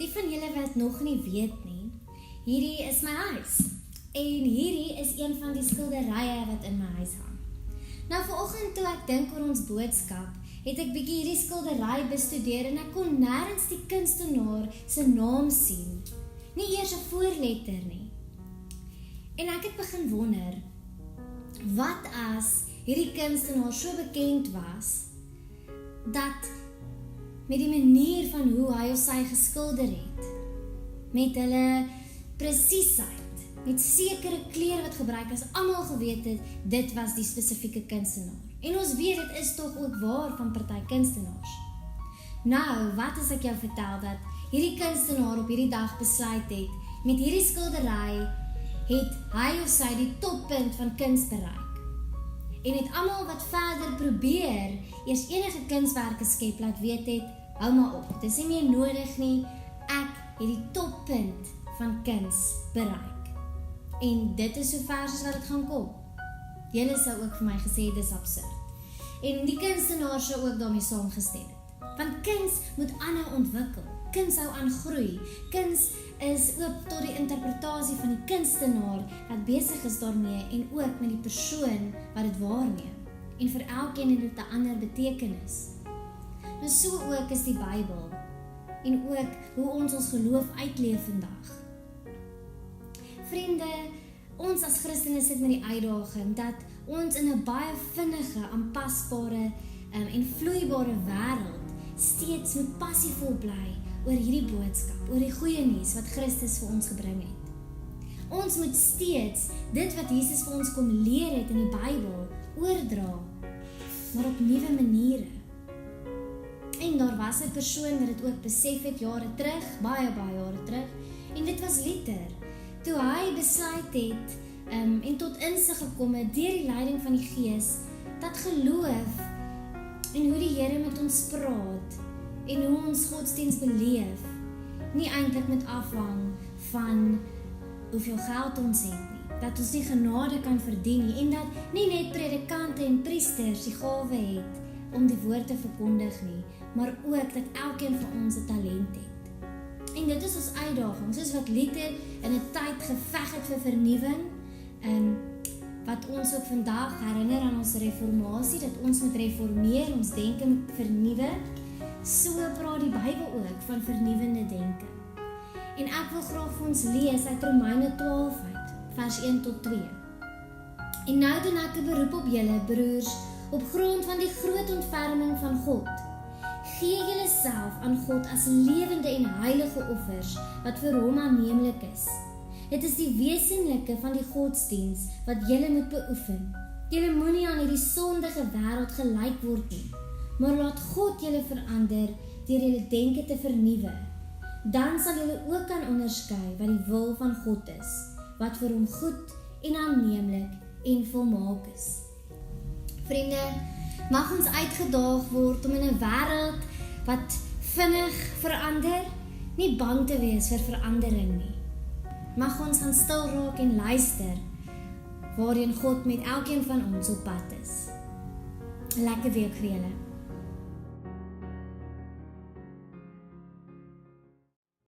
die van julle wat nog nie weet nie, hierdie is my huis. En hierdie is een van die skilderye wat in my huis hang. Nou vanoggend toe ek dink oor ons boodskap, het ek bietjie hierdie skildery bestudeer en ek kon nêrens die kunstenaar se naam sien. Nie eers 'n voorletter nie. En ek het begin wonder, wat as hierdie kunstenaar so bekend was, dat met die manier van hoe hy of sy geskilder het, met hulle presiesheid, met sekere kleure wat gebruik is, almal geweet het, dit was die spesifieke kunstenaar. En ons weet, dit is tog ook waar van party kunstenaars. Nou, wat as ek jou vertel dat hierdie kunstenaar op hierdie dag besluit het, met hierdie skildery het hy of sy die toppunt van kuns bereik. En het almal wat verder probeer, eers enige kunswerke skep, laat weet het, hou maar op, dit is nie meer nodig nie, ek het die toppunt van kuns bereik. En dit is so ver soos wat dit gaan kom. Julle sou ook vir my gesê, dis absurd. En die kunstenaar sou ook daarmee saamgestem het. Want kuns moet aanhou ontwikkel. Kuns hou aan groei. Kuns is oop tot die interpretasie van die kunstenaar wat besig is daarmee en ook met die persoon wat dit waarneem. En vir elkeen het dit 'n ander betekenis. Nou so ook is die Bybel en ook hoe ons geloof uitleef vandag. Vriende, ons as Christene sit met die uitdaging dat ons in 'n baie vinnige, aanpasbare en vloeibare wêreld steeds moet passievol bly oor hierdie boodskap, oor die goeie nuus wat Christus vir ons gebring het. Ons moet steeds dit wat Jesus vir ons kom leer het in die Bybel oordra, maar op nuwe maniere. En daar was 'n persoon wat dit ook besef het jare terug, baie jare terug, en dit was Luther. Toe hy besluit het en tot insig gekom het deur die leiding van die Gees, dat geloof en hoe die Here met ons praat en hoe ons godsdienst beleef, nie eintlik moet afhang van hoeveel geld ons het nie, dat ons nie genade kan verdien nie, en dat nie net predikante en priesters die gawe het om die woord te verkondig nie, maar ook dat elkeen van ons 'n talent het. En dit is ons uitdaging, soos wat Luther in 'n tyd geveg het vir vernuwing, wat ons ook vandag herinner aan ons reformatie, dat ons moet reformeer, ons denke moet vernuwe, so praat die Bybel ook van vernuwende denke. En ek wil graag vir ons lees uit Romeine 12 uit, vers 1 tot 2. En nou doen ek 'n beroep op julle, broers, op grond van die groot ontferming van God. Gee julle self aan God as lewende en heilige offers, wat vir hom aanneemlik is. Dit is die wesenlike van die godsdiens wat julle moet beoefen. Julle moenie aan hierdie sondige wêreld gelyk word nie, maar laat God julle verander deur julle denke te vernuwe. Dan sal julle ook kan onderskei wat die wil van God is, wat vir hom goed en aanneemlik en volmaak is. Vriende, mag ons uitgedaag word om in 'n wêreld wat vinnig verander, nie bang te wees vir verandering nie. Mag ons gaan stil raak en luister waarheen God met elkeen van ons op pad is. 'n Lekker week vir julle.